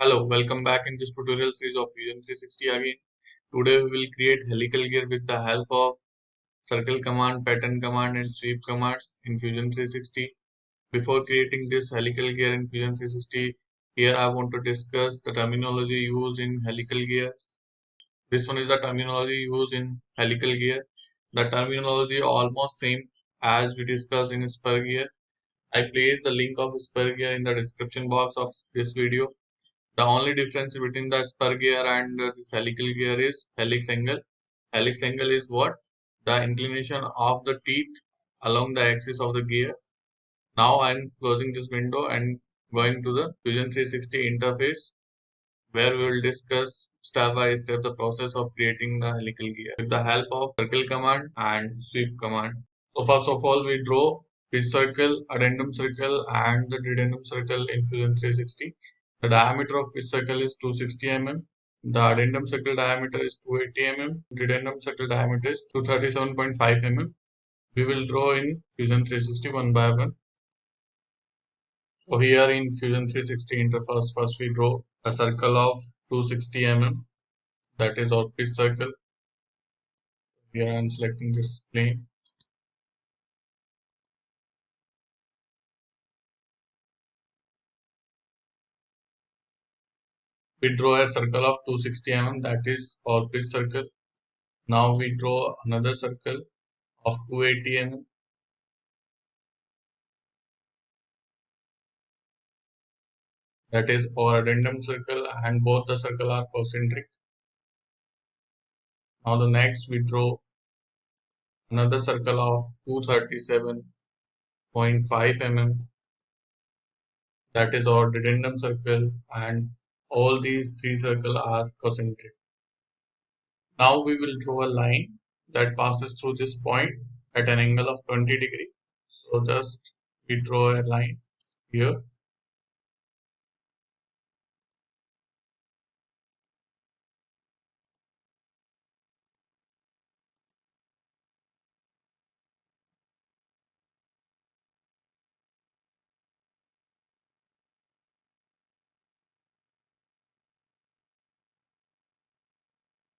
Hello, welcome back in this tutorial series of Fusion 360 again. Today we will create helical gear with the help of circle command, pattern command and sweep command in Fusion 360. Before creating this helical gear in Fusion 360, here I want to discuss the terminology used in helical gear. This one is the terminology used in helical gear. The terminology almost same as we discussed in spur gear. I placed the link of spur gear in the description box of this video. The only difference between the spur gear and this helical gear is helix angle. Helix angle is what? The inclination of the teeth along the axis of the gear. Now I am closing this window and going to the Fusion 360 interface where we will discuss step by step the process of creating the helical gear with the help of circle command and sweep command. So first of all we draw pitch circle, addendum circle and the dedendum circle in Fusion 360. The diameter of pitch circle is 260 mm. The addendum circle diameter is 280 mm. Dedendum circle diameter is 237.5 mm. We will draw in Fusion 360 one by one. So here in Fusion 360 interface, first we draw a circle of 260 mm. That is our pitch circle. Here I am selecting this plane. We draw a circle of 260 mm. That is our pitch circle. Now we draw another circle of 280 mm. That is our addendum circle, and both the circle are concentric. Now the next we draw another circle of 237.5 mm. That is our dedendum circle, and all these three circles are concentric. Now we will draw a line that passes through this point at an angle of 20 degree. So just we draw a line here.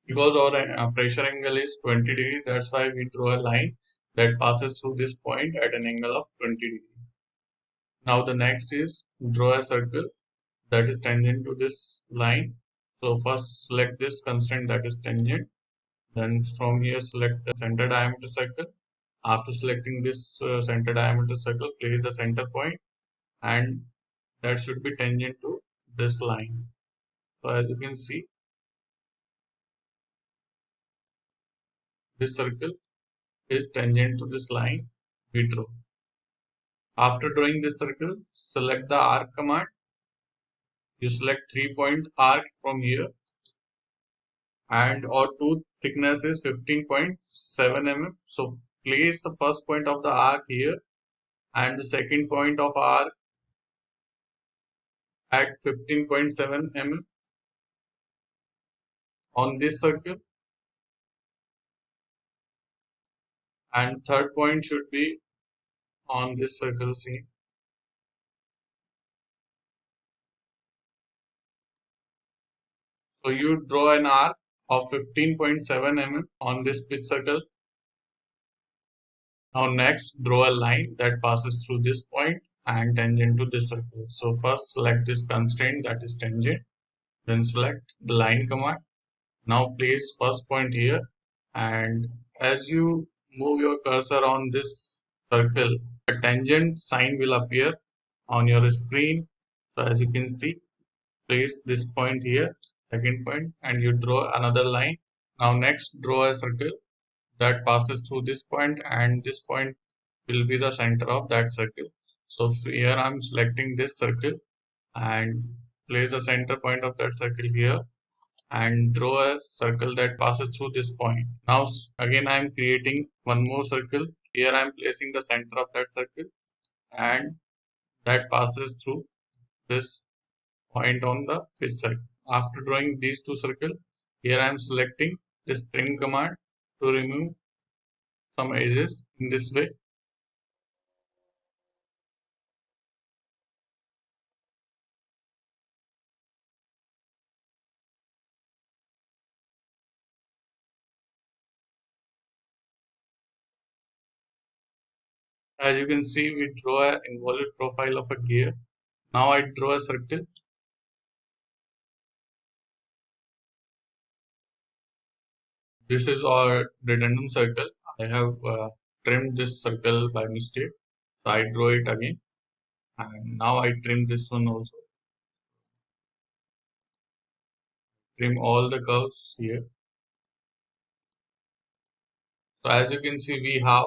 Because our pressure angle is 20 degree, that's why we draw a line that passes through this point at an angle of 20 degree. Now the next is draw a circle that is tangent to this line. So first select this constraint that is tangent. Then from here select the center diameter circle. After selecting this center diameter circle, place the center point and that should be tangent to this line. So as you can see, this circle is tangent to this line we draw. After drawing this circle, select the arc command. You select 3-point arc from here and our tooth thickness is 15.7 mm. So place the first point of the arc here and the second point of arc at 15.7 mm on this circle, and third point should be on this circle same. So you draw an arc of 15.7 mm on this pitch circle. Now next draw a line that passes through this point and tangent to this circle. So first select this constraint that is tangent, then select the line command. Now place first point here, and as you move your cursor on this circle, a tangent sign will appear on your screen. So as you can see, place this point here, second point, and you draw another line. Now next draw a circle that passes through this point, and this point will be the center of that circle. So here I'm selecting this circle and place the center point of that circle here and draw a circle that passes through this point. Now again I am creating one more circle. Here I am placing the center of that circle and that passes through this point on the pitch circle. After drawing these two circles, here I am selecting this trim command to remove some edges in this way. As you can see, we draw an involute profile of a gear. Now I draw a circle. This is our redundant circle. I have trimmed this circle by mistake. So I draw it again. And now I trim this one also. Trim all the curves here. So as you can see, we have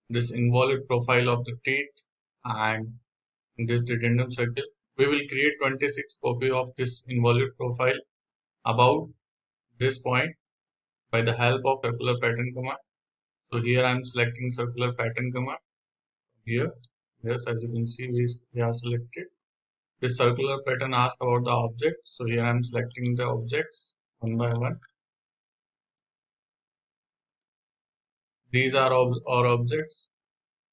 this involute profile of the teeth and this dedendum circle. We will create 26 copy of this involute profile about this point by the help of circular pattern command. So here I am selecting circular pattern command. Here, yes, as you can see, we have selected. This circular pattern asks about the object. So here I am selecting the objects one by one. These are our objects.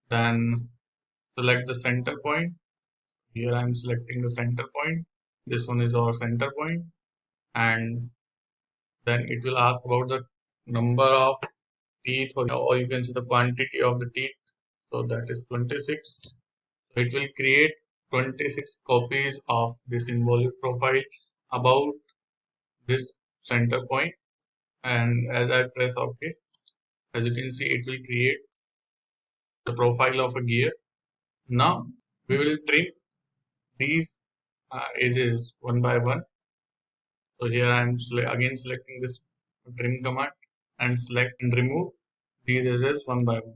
Then select the center point. Here I am selecting the center point. This one is our center point, and then it will ask about the number of teeth, or you can see the quantity of the teeth. So that is 26. So it will create 26 copies of this involute profile about this center point. And as I press OK, as you can see, it will create the profile of a gear. Now we will trim these edges one by one. So here I am again selecting this trim command and select and remove these edges one by one.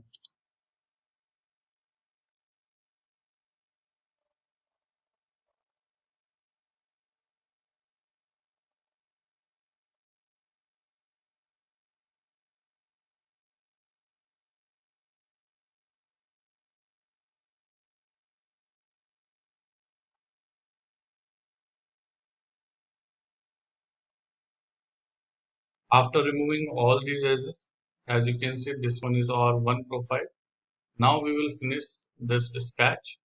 After removing all these edges, as you can see, this one is our one profile. Now we will finish this sketch.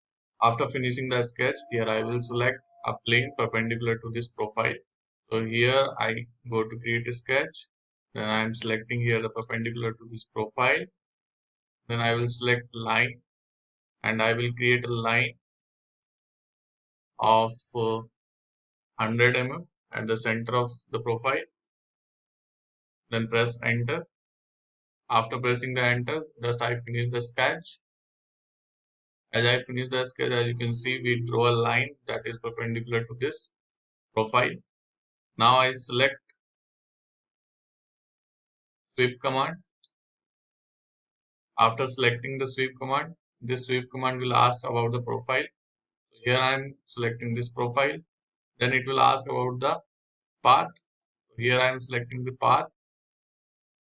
After finishing the sketch, here I will select a plane perpendicular to this profile. So here I go to create a sketch. Then I am selecting here the perpendicular to this profile. Then I will select line and I will create a line of 100 mm at the center of the profile. Then press enter. After pressing the enter, just I finish the sketch. As I finish the sketch, as you can see, we draw a line that is perpendicular to this profile. Now I select sweep command. After selecting the sweep command, this sweep command will ask about the profile. Here I am selecting this profile. Then it will ask about the path. Here I am selecting the path.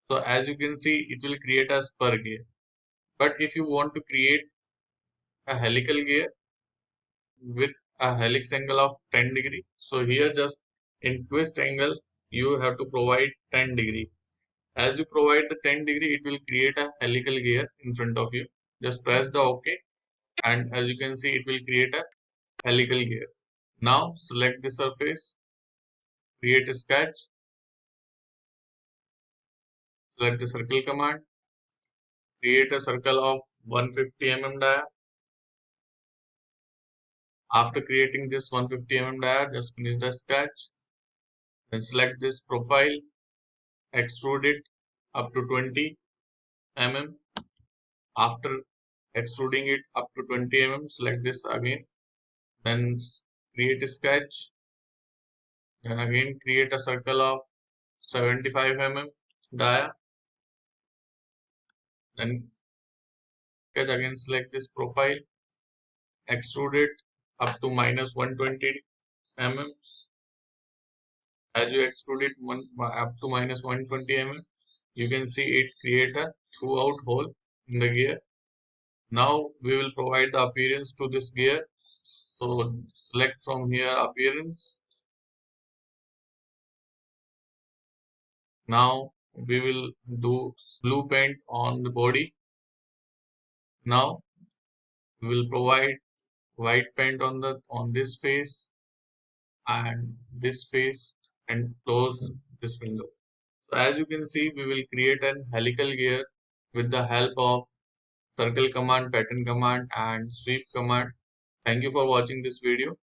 So as you can see, it will create a spur gear. But if you want to create a helical gear with a helix angle of 10 degree, so here just in twist angle, you have to provide 10 degree. As you provide the 10 degree, it will create a helical gear in front of you. Just press the OK, and as you can see, it will create a helical gear. Now select the surface, create a sketch, select the circle command, create a circle of 150 mm dia. After creating this 150 mm dia, just finish the sketch. Then select this profile, extrude it up to 20 mm. After extruding it up to 20 mm, select this again. Then create a sketch. Then again create a circle of 75 mm dia. Then sketch again, select this profile, extrude it up to minus 120 mm. As you extrude it up to minus 120 mm, you can see it create a throughout hole in the gear. Now we will provide the appearance to this gear. So select from here appearance. Now we will do blue paint on the body. Now we will provide white paint on this face and this face and close this window. So as you can see, we will create an helical gear with the help of circle command, pattern command and sweep command. Thank you for watching this video.